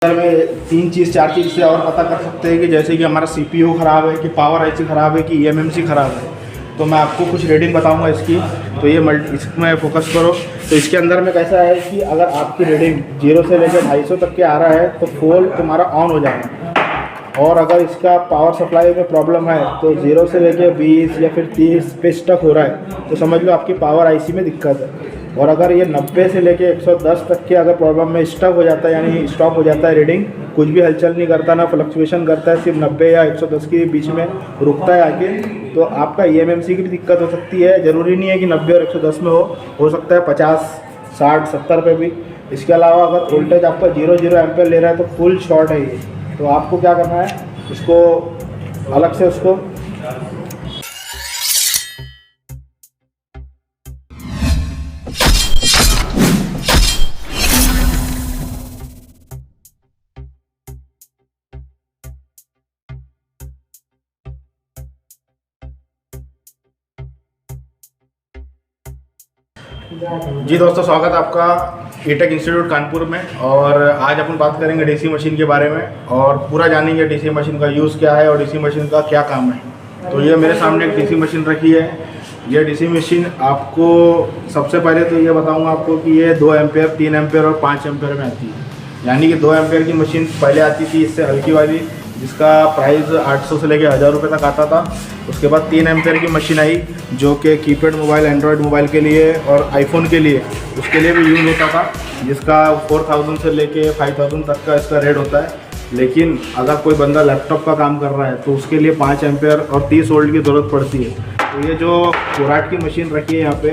में तीन चीज़ चार चीज़ से और पता कर सकते हैं कि जैसे कि हमारा सीपीयू ख़राब है, कि पावर आईसी ख़राब है, कि ईएमएमसी ख़राब है। तो मैं आपको कुछ रेटिंग बताऊंगा इसकी। तो ये इसमें फोकस करो। तो इसके अंदर में कैसा है कि अगर आपकी रेटिंग 0 से लेकर 250 तक के आ रहा है तो फ़ोन तुम्हारा ऑन हो जाएगा। और अगर इसका पावर सप्लाई में प्रॉब्लम है तो 0 से लेकर 20 या फिर 30 पे स्टक हो रहा है तो समझ लो आपकी पावर आईसी में दिक्कत है। और अगर ये 90 से लेके 110 तक के अगर प्रॉब्लम में स्टक हो जाता है, यानी स्टॉप हो जाता है, रीडिंग कुछ भी हलचल नहीं करता, ना फ्लक्चुएशन करता है, सिर्फ 90 या 110 के बीच में रुकता है आके, तो आपका ईएमएमसी की भी दिक्कत हो सकती है। ज़रूरी नहीं है कि 90 और 110 में हो सकता है 50, 60, 70 पे भी। इसके अलावा अगर वोल्टेज आपका 0 एम्पेयर ले रहा है तो फुल शॉर्ट है ये। तो आपको क्या करना है, इसको अलग से उसको जी दोस्तों, स्वागत है आपका ईटेक इंस्टीट्यूट कानपुर में। और आज अपन बात करेंगे डीसी मशीन के बारे में और पूरा जानेंगे डीसी मशीन का यूज़ क्या है और डीसी मशीन का क्या काम है। तो ये मेरे सामने एक डीसी मशीन रखी है। ये डीसी मशीन आपको सबसे पहले तो ये बताऊंगा आपको कि ये 2 एम्पेयर, 3 एम्पेयर और 5 एम्पेयर में आती है। यानी कि 2 एम्पेयर की मशीन पहले आती थी, इससे हल्की वाली, जिसका प्राइस 800 से लेकर 1000 रुपये तक आता था। उसके बाद 3 एम्पेयर की मशीन आई जो कि कीपैड मोबाइल, एंड्रॉयड मोबाइल के लिए और आईफोन के लिए, उसके लिए भी यूज़ होता था, जिसका 4000 से लेके 5000 तक का इसका रेट होता है। लेकिन अगर कोई बंदा लैपटॉप का काम कर रहा है तो उसके लिए 5 एम्पेयर और 30 वोल्ट की ज़रूरत पड़ती है। तो ये जो कोराट की मशीन रखी है यहाँ पे,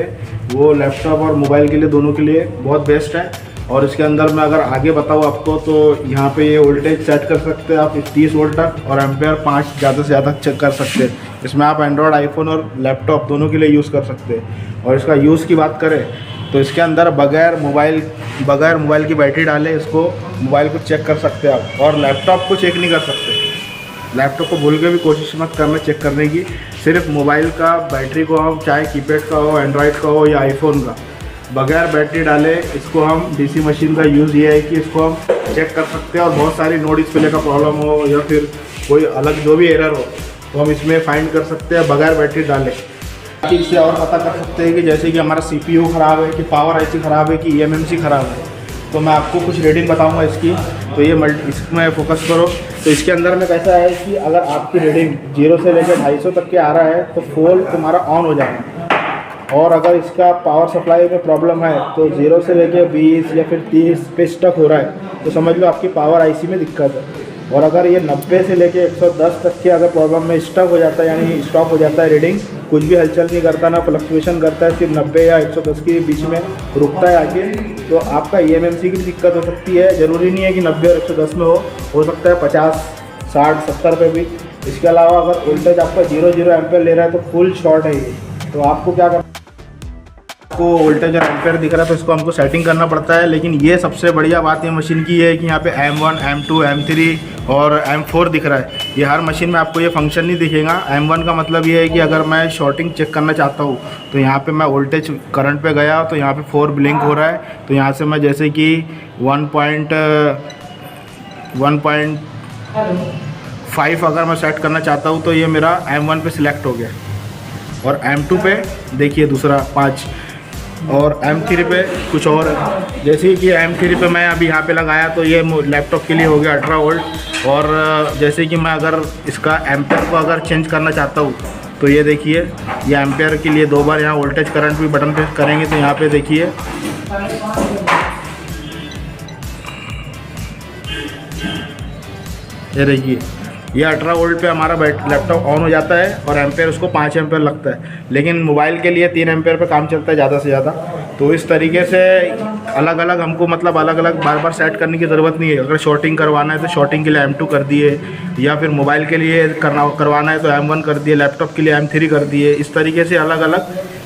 वो लैपटॉप और मोबाइल के लिए, दोनों के लिए बहुत बेस्ट है। और इसके अंदर मैं अगर आगे बताऊँ आपको तो यहाँ पे ये वोल्टेज सेट कर सकते हैं आप 30 वोल्ट तक, और एम्पेयर 5 ज़्यादा से ज़्यादा चेक कर सकते हैं। इसमें आप एंड्रॉयड, आईफोन और लैपटॉप दोनों के लिए यूज़ कर सकते हैं। और इसका यूज़ की बात करें तो इसके अंदर बगैर मोबाइल की बैटरी डाले इसको मोबाइल को चेक कर सकते हैं आप, और लैपटॉप को चेक नहीं कर सकते। लैपटॉप को भूल के भी कोशिश मत करना चेक करने की। सिर्फ मोबाइल का बैटरी को हम, चाहे कीपैड का हो, एंड्रॉयड का हो या आईफोन का, बगैर बैटरी डाले इसको हम, डीसी मशीन का यूज़ ये है कि इसको हम चेक कर सकते हैं। और बहुत सारी नो डिस्प्ले का प्रॉब्लम हो या फिर कोई अलग जो भी एरर हो तो हम इसमें फाइंड कर सकते हैं बगैर बैटरी डाले। इससे और पता कर सकते हैं कि जैसे कि हमारा सीपीयू ख़राब है, कि पावर आईसी ख़राब है, कि ईएमएमसी ख़राब है। तो मैं आपको कुछ रेटिंग बताऊंगा इसकी। तो ये इसमें फोकस करो। तो इसके अंदर में कैसा है कि अगर आपकी रेटिंग 0 से लेकर 250 तक के आ रहा है तो फ़ोन तुम्हारा ऑन हो जाएगा। और अगर इसका पावर सप्लाई में प्रॉब्लम है तो 0 से लेकर 20 या फिर 30 पे स्टक हो रहा है तो समझ लो आपकी पावर आईसी में दिक्कत है। और अगर ये 90 से लेकर 110 तक के अगर प्रॉब्लम में स्टक हो जाता है, यानी स्टॉप हो जाता है, रीडिंग कुछ भी हलचल नहीं करता, ना फ्लक्चुएशन करता है, सिर्फ 90 या 110 के बीच में रुकता है आके, तो आपका ईएमएमसी की दिक्कत हो सकती है। ज़रूरी नहीं है कि 90 और 110 में हो सकता है 50, 60, 70 पे भी। इसके अलावा अगर वोल्टेज आपका 0 एम्पेयर ले रहा है तो फुल शॉर्ट है ये। तो आपको क्या करना, आपको वोल्टेज और एम्पेयर दिख रहा है तो इसको हमको सेटिंग करना पड़ता है। लेकिन ये सबसे बढ़िया बात ये मशीन की है कि यहाँ पे M1, M2, M3 और M4 दिख रहा है। ये हर मशीन में आपको ये फंक्शन नहीं दिखेगा। M1 का मतलब ये है कि अगर मैं शॉर्टिंग चेक करना चाहता हूँ तो यहाँ पे मैं वोल्टेज करंट पे गया तो यहाँ पे 4 ब्लिंक हो रहा है। तो यहाँ से मैं जैसे कि 1.5 अगर मैं सेट करना चाहता हूँ तो ये मेरा M1 पे सिलेक्ट हो गया। और M2 पे देखिए दूसरा 5, और M3 पे कुछ और है। जैसे कि M3 पे मैं अभी यहाँ पे लगाया तो ये लैपटॉप के लिए हो गया 18 वोल्ट। और जैसे कि मैं अगर इसका एम्पेयर को अगर चेंज करना चाहता हूँ तो ये देखिए, ये एम्पेयर के लिए 2 बार यहाँ वोल्टेज करंट भी बटन पे करेंगे तो यहाँ पे देखिए, ये देखिए, ये 18 वोल्ट पे हमारा लैपटॉप ऑन हो जाता है और एम्पेयर उसको 5 एम्पेयर लगता है। लेकिन मोबाइल के लिए 3 एम्पेयर पे काम चलता है ज़्यादा से ज़्यादा। तो इस तरीके से अलग अलग हमको, मतलब अलग अलग बार बार सेट करने की ज़रूरत नहीं है। अगर शॉर्टिंग करवाना है तो शॉर्टिंग के लिए M2 कर दिए, या फिर मोबाइल के लिए करवाना है तो M1 कर दिए, लैपटॉप के लिए M3 कर दिए। इस तरीके से अलग अलग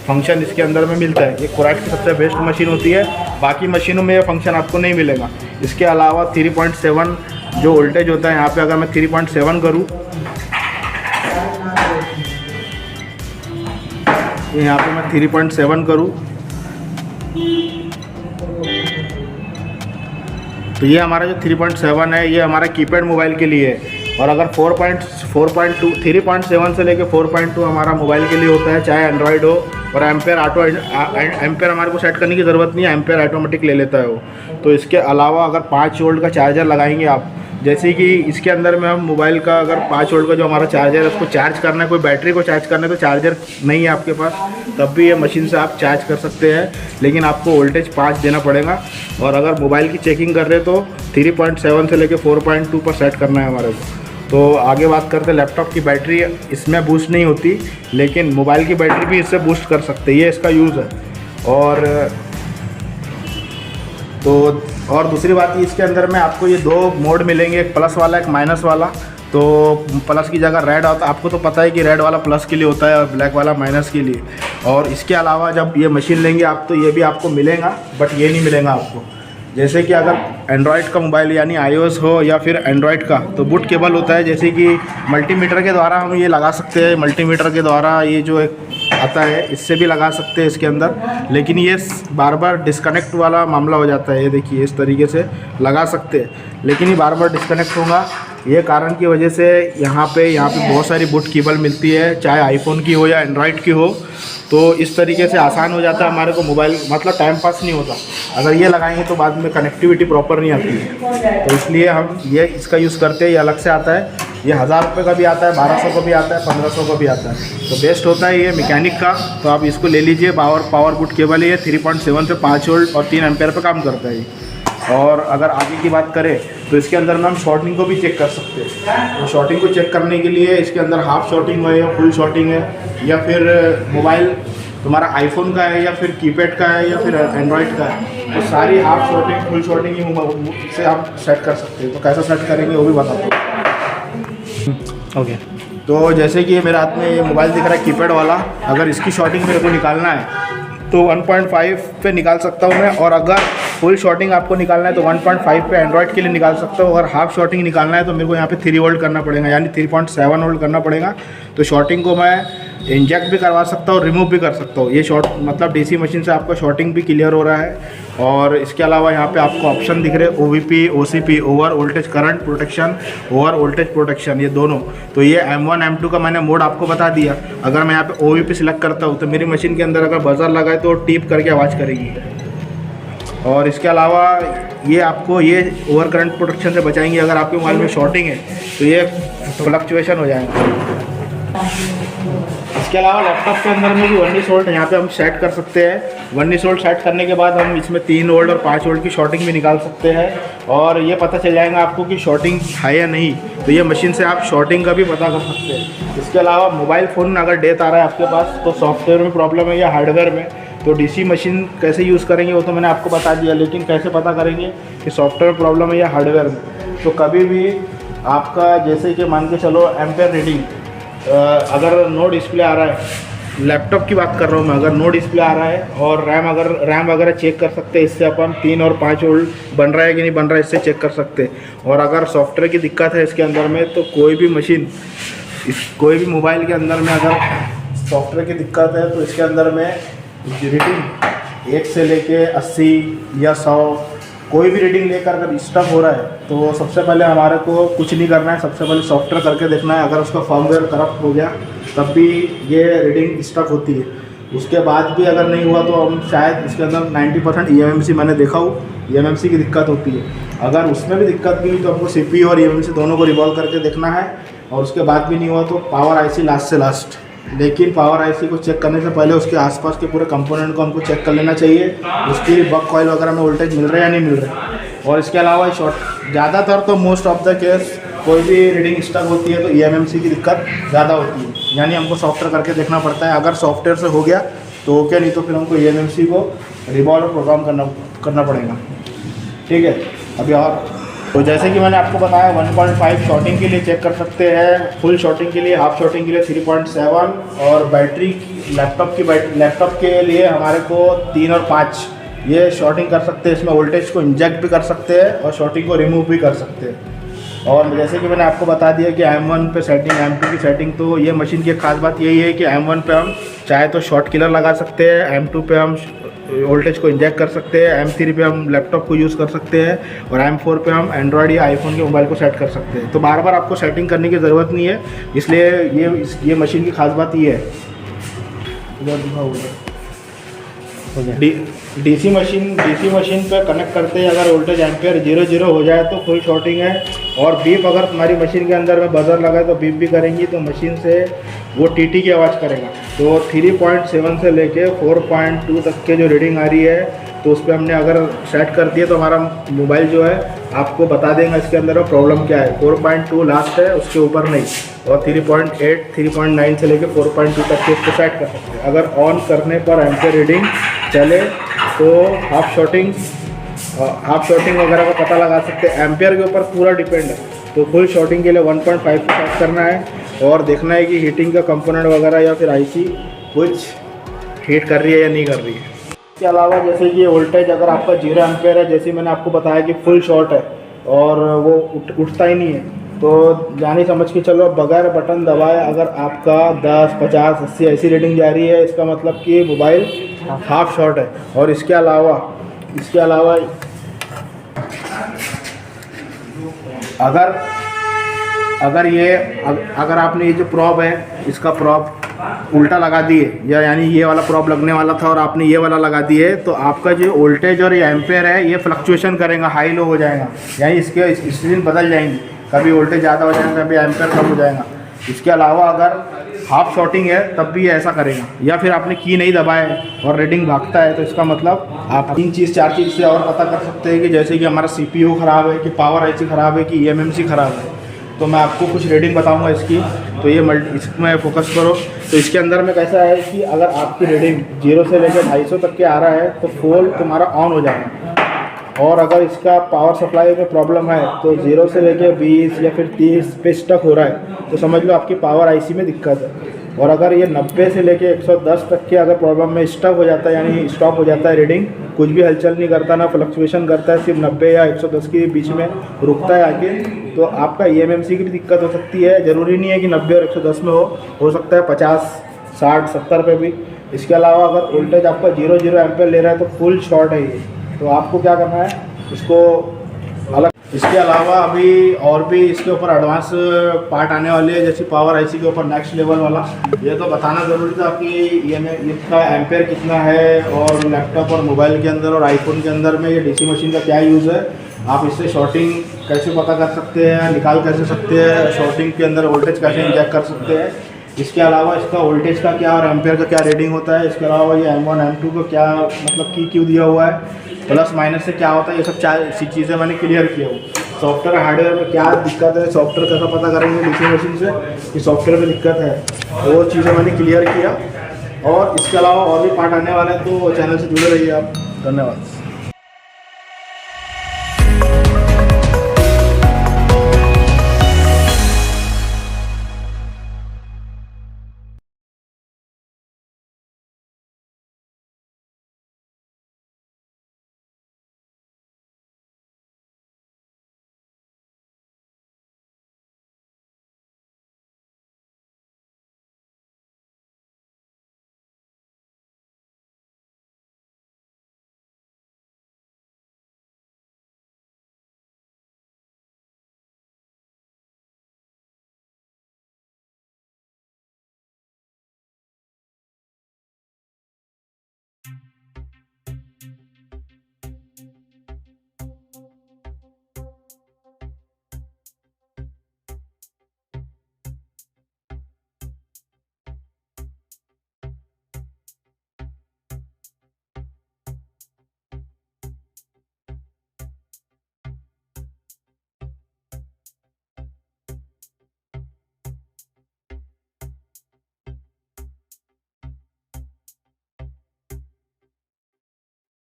फंक्शन इसके अंदर में मिलता है। ये कोराट की सबसे बेस्ट मशीन होती है। बाकी मशीनों में ये फंक्शन आपको नहीं मिलेगा। इसके अलावा 3.7 जो वोल्टेज होता है, यहाँ पे अगर मैं 3.7 करूँ, यहाँ पे मैं 3.7 करूँ तो ये हमारा जो 3.7 है ये हमारा कीपैड मोबाइल के लिए है। और अगर 4.2 3.7 से लेके 4.2 हमारा मोबाइल के लिए होता है, चाहे एंड्रॉयड हो। और एम्पेयर हमारे को सेट करने की ज़रूरत नहीं है, एम्पेयर ऑटोमेटिक ले लेता है वो। तो इसके अलावा अगर 5 वोल्ट का चार्जर लगाएंगे आप, जैसे कि इसके अंदर में हम मोबाइल का अगर 5 वोल्ट का जो हमारा चार्जर है उसको चार्ज करना है, कोई बैटरी को चार्ज करना है तो चार्जर नहीं है आपके पास, तब भी ये मशीन से आप चार्ज कर सकते हैं, लेकिन आपको वोल्टेज 5 देना पड़ेगा। और अगर मोबाइल की चेकिंग कर रहे हैं तो 3.7 से लेकर 4.2 पर सेट करना है हमारे को। तो आगे बात करते हैं लैपटॉप की बैटरी, इसमें बूस्ट नहीं होती, लेकिन मोबाइल की बैटरी भी इससे बूस्ट कर सकते हैं, ये इसका यूज़ है। और दूसरी बात ये इसके अंदर में आपको ये 2 मोड मिलेंगे, एक प्लस वाला एक माइनस वाला। तो प्लस की जगह रेड होता है, आपको तो पता है कि रेड वाला प्लस के लिए होता है और ब्लैक वाला माइनस के लिए। और इसके अलावा जब ये मशीन लेंगे आप तो ये भी आपको मिलेगा, बट ये नहीं मिलेगा आपको। जैसे कि अगर एंड्रॉयड का मोबाइल यानी iOS हो या फिर एंड्रॉयड का, तो बूट केबल होता है, जैसे कि मल्टीमीटर के द्वारा हम ये लगा सकते हैं। मल्टीमीटर के द्वारा ये जो एक आता है इससे भी लगा सकते हैं इसके अंदर, लेकिन ये बार बार डिस्कनेक्ट वाला मामला हो जाता है। ये देखिए इस तरीके से लगा सकते हैं, लेकिन ये बार बार डिस्कनेक्ट होगा। ये कारण की वजह से यहाँ पे बहुत सारी बूट केबल मिलती है, चाहे आईफोन की हो या एंड्रॉयड की हो। तो इस तरीके से आसान हो जाता है हमारे को मोबाइल, मतलब टाइम पास नहीं होता। अगर ये लगाएंगे तो बाद में कनेक्टिविटी प्रॉपर नहीं आती है, तो इसलिए हम ये इसका यूज़ करते हैं। ये अलग से आता है, ये 1000 रुपये का भी आता है, 1200 का भी आता है, 1500 का भी आता है। तो बेस्ट होता है ये मैकेनिक का, तो आप इसको ले लीजिए। पावर बूट केबल है ये, 3.7 से 5 वोल्ट और 3 एम्पेयर पर काम करता है ये। और अगर आगे की बात करें तो इसके अंदर में हम शॉर्टिंग को भी चेक कर सकते हैं। तो शॉर्टिंग को चेक करने के लिए इसके अंदर हाफ शॉर्टिंग है या फुल शॉर्टिंग है, या फिर मोबाइल तुम्हारा आईफोन का है या फिर कीपैड का है या फिर एंड्रॉयड का है, तो सारी हाफ शॉर्टिंग फुल शॉर्टिंग ही से आप सेट कर सकते हैं। तो कैसा सेट करेंगे वो भी बताते हैं। ओके, तो जैसे कि मेरे हाथ में ये मोबाइल दिख रहा है कीपैड वाला, अगर इसकी शॉर्टिंग मेरे को निकालना है तो 1.5 पे निकाल सकता हूँ मैं। और अगर फुल शॉर्टिंग आपको निकालना है तो 1.5 पे एंड्रॉयड के लिए निकाल सकता हूँ। अगर हाफ शॉर्टिंग निकालना है तो मेरे को यहाँ पे 3 वोल्ट करना पड़ेगा, यानी 3.7 वोल्ट करना पड़ेगा। तो शॉर्टिंग को मैं इंजेक्ट भी करवा सकता हूँ, रिमूव भी कर सकता हूँ। ये मतलब डीसी मशीन से आपका शॉर्टिंग भी क्लियर हो रहा है। और इसके अलावा यहाँ पे आपको ऑप्शन दिख रहे हैं OVP, OCP, over voltage current protection, over voltage protection, ये दोनों। तो ये M1 M2 का मैंने मोड आपको बता दिया। अगर मैं यहाँ पे OVP सिलेक्ट करता हूँ तो मेरी मशीन के अंदर अगर बजर लगा है तो टीप करके आवाज़ करेगी। और इसके अलावा ये आपको ये ओवर करंट प्रोटेक्शन से बचाएंगे। अगर आपके मोबाइल में शॉर्टिंग है तो ये फ्लक्चुएशन हो जाएगा। इसके अलावा लैपटॉप के अंदर में भी 1 वोल्ट यहाँ पे हम सेट कर सकते हैं। 1 वोल्ट सेट करने के बाद हम इसमें 3 वोल्ट और 5 वोल्ट की शॉर्टिंग भी निकाल सकते हैं। और ये पता चल जाएगा आपको कि शॉर्टिंग है या नहीं, तो ये मशीन से आप शॉर्टिंग का भी पता कर सकते हैं। इसके अलावा मोबाइल फ़ोन अगर डेथ आ रहा है आपके पास तो सॉफ्टवेयर में प्रॉब्लम है या हार्डवेयर में, तो डीसी मशीन कैसे यूज़ करेंगे वो तो मैंने आपको बता दिया, लेकिन कैसे पता करेंगे कि सॉफ्टवेयर प्रॉब्लम है या हार्डवेयर में। तो कभी भी आपका जैसे कि मान के चलो एम्पेयर रीडिंग, अगर नो डिस्प्ले आ रहा है, लैपटॉप की बात कर रहा हूँ मैं, अगर नो डिस्प्ले आ रहा है और रैम वगैरह चेक कर सकते हैं, इससे अपन 3 और 5 वोल्ट बन रहा है कि नहीं बन रहा है इससे चेक कर सकते हैं। और अगर सॉफ्टवेयर की दिक्कत है इसके अंदर में तो कोई भी मोबाइल के अंदर में अगर सॉफ्टवेयर की दिक्कत है तो इसके अंदर में रीडिंग 1 से लेके 80 या 100 कोई भी रीडिंग लेकर अगर स्टक हो रहा है तो सबसे पहले हमारे को कुछ नहीं करना है, सबसे पहले सॉफ्टवेयर करके देखना है। अगर उसका फर्मवेयर करप्ट हो गया तब भी ये रीडिंग स्टक होती है। उसके बाद भी अगर नहीं हुआ तो हम शायद इसके अंदर 90% EMMC मैंने देखा हो, EMMC की दिक्कत होती है। अगर उसमें भी दिक्कत भी हुई तो हमको CPU और EMMC दोनों को रिवॉल्व करके देखना है। और उसके बाद भी नहीं हुआ तो पावर IC लास्ट से लास्ट, लेकिन पावर IC को चेक करने से पहले उसके आसपास के पूरे कंपोनेंट को हमको चेक कर लेना चाहिए, उसकी बक कॉइल वगैरह में वोल्टेज मिल रहा है या नहीं मिल रहा है। और इसके अलावा ज़्यादातर तो मोस्ट ऑफ द केस कोई भी रीडिंग स्टक होती है तो EMMC की दिक्कत ज़्यादा होती है, यानी हमको सॉफ्टवेयर करके देखना पड़ता है। अगर सॉफ्टवेयर से हो गया तो ओके, नहीं तो फिर हमको EMMC को रिवॉल्व और प्रोग्राम करना पड़ेगा। ठीक है। अभी और तो जैसे कि मैंने आपको बताया 1.5 शॉर्टिंग के लिए चेक कर सकते हैं, फुल शॉर्टिंग के लिए, हाफ शॉर्टिंग के लिए 3.7, और बैटरी लैपटॉप के लिए हमारे को 3 और 5 ये शॉर्टिंग कर सकते हैं। इसमें वोल्टेज को इंजेक्ट भी कर सकते हैं और शॉर्टिंग को रिमूव भी कर सकते हैं। और जैसे कि मैंने आपको बता दिया कि M1 पे सेटिंग, M2 की सेटिंग, तो ये मशीन की खास बात यही है कि M1 पे हम चाहे तो शॉर्ट किलर लगा सकते हैं, M2 पे हम वोल्टेज को इंजेक्ट कर सकते हैं। M3 पे हम लैपटॉप को यूज़ कर सकते हैं और M4 पे हम एंड्रॉयड या आईफोन के मोबाइल को सेट कर सकते हैं। तो बार बार आपको सेटिंग करने की ज़रूरत नहीं है, इसलिए ये मशीन की खास बात ये है। डीसी मशीन पे कनेक्ट करते हैं अगर वोल्टेज एम्पियर 0 हो जाए तो फुल शॉर्टिंग है। और बीप अगर तुम्हारी मशीन के अंदर में बजर लगा है तो बीप भी करेंगी, तो मशीन से वो टीटी की आवाज़ करेगा। तो 3.7 से लेके 4.2 तक के जो रीडिंग आ रही है तो उस पर हमने अगर सेट कर दिया तो हमारा मोबाइल जो है आपको बता देगा इसके अंदर प्रॉब्लम क्या है। 4.2 लास्ट है, उसके ऊपर नहीं। और 3.8 3.9 से लेके 4.2 तक के इसको सेट कर सकते हैं। अगर ऑन करने पर एम्पियर रीडिंग चले तो हाफ शॉर्टिंग वगैरह का पता लगा सकते हैं। एम्पियर के ऊपर पूरा डिपेंड है। तो फुल शॉर्टिंग के लिए 1.5 पे सेट करना है और देखना है कि हीटिंग का कंपोनेंट वगैरह या फिर आईसी कुछ हीट कर रही है या नहीं कर रही है। इसके अलावा जैसे कि वोल्टेज अगर आपका 0 एम्पियर है, जैसे मैंने आपको बताया कि फुल शॉर्ट है और वो उठता ही नहीं है, तो जानी समझ के चलो बगैर बटन दबाए अगर आपका 10 50 80 ऐसी रीडिंग जा रही है, इसका मतलब कि मोबाइल हाफ शॉर्ट है। और इसके अलावा अगर आपने ये जो प्रॉब है इसका प्रॉब उल्टा लगा दिए या यानी ये वाला प्रॉब लगने वाला था और आपने ये वाला लगा दिए तो आपका जो वोल्टेज और ये एम्पेयर है ये फ्लक्चुएशन करेगा, हाई लो हो जाएगा, यानी इसके स्थिति बदल जाएंगी। कभी वोल्टेज ज़्यादा हो जाएगा, कभी एम्पेयर कम हो जाएगा। इसके अलावा अगर हाफ शॉर्टिंग है तब भी ऐसा करेगा। या फिर आपने की नहीं दबाए और रीडिंग भागता है तो इसका मतलब आप 4 चीज़ से और पता कर सकते हैं कि जैसे कि हमारा CPU ख़राब है, कि पावर आईसी ख़राब है, कि eMMC ख़राब है। तो मैं आपको कुछ रीडिंग बताऊंगा इसकी, तो ये इसमें फोकस करो। तो इसके अंदर में कैसा है कि अगर आपकी रीडिंग 0 से लेकर 250 तक के आ रहा है तो फोन तुम्हारा ऑन हो जाएगा। और अगर इसका पावर सप्लाई में प्रॉब्लम है तो 0 से लेकर 20 या फिर 30 पे स्टक हो रहा है तो समझ लो आपकी पावर आईसी में दिक्कत है। और अगर ये 90 से लेकर 110 तक के अगर प्रॉब्लम में स्टक हो जाता है, यानी स्टॉप हो जाता है, रीडिंग कुछ भी हलचल नहीं करता, ना फ्लक्चुएशन करता है, सिर्फ 90 या 110 के बीच में रुकता है आके, तो आपका eMMC की भी दिक्कत हो सकती है। ज़रूरी नहीं है कि 90 और 110 में हो सकता है 50 60 70 पे भी। इसके अलावा अगर वोल्टेज आपका 0 एम्पियर ले रहा है तो फुल शॉर्ट है ये, तो आपको क्या करना है इसको अलग। इसके अलावा अभी और भी इसके ऊपर एडवांस पार्ट आने वाले हैं, जैसे पावर आईसी के ऊपर नेक्स्ट लेवल वाला। ये तो बताना ज़रूरी था कि इसका एम्पेयर कितना है और लैपटॉप और मोबाइल के अंदर और आईफोन के अंदर में ये डीसी मशीन का क्या यूज़ है। आप इससे शॉर्टिंग कैसे पता कर सकते हैं, निकाल कैसे सकते हैं, शॉर्टिंग के अंदर वोल्टेज कैसे इंजेक्ट कर सकते हैं। इसके अलावा इसका वोल्टेज का क्या और एम्पेयर का क्या रीडिंग होता है। इसके अलावा ये M1 M2 को क्या मतलब की क्यों दिया हुआ है, प्लस माइनस से क्या होता है, ये सब 4 चीज़ें मैंने क्लियर किया हूँ। सॉफ्टवेयर हार्डवेयर में क्या दिक्कत है, सॉफ्टवेयर कैसा पता करेंगे डीसी मशीन से कि सॉफ्टवेयर में दिक्कत है, वो चीज़ें मैंने क्लियर किया। और इसके अलावा और भी पार्ट आने वाले हैं, तो चैनल से जुड़े रहिए आप। धन्यवाद।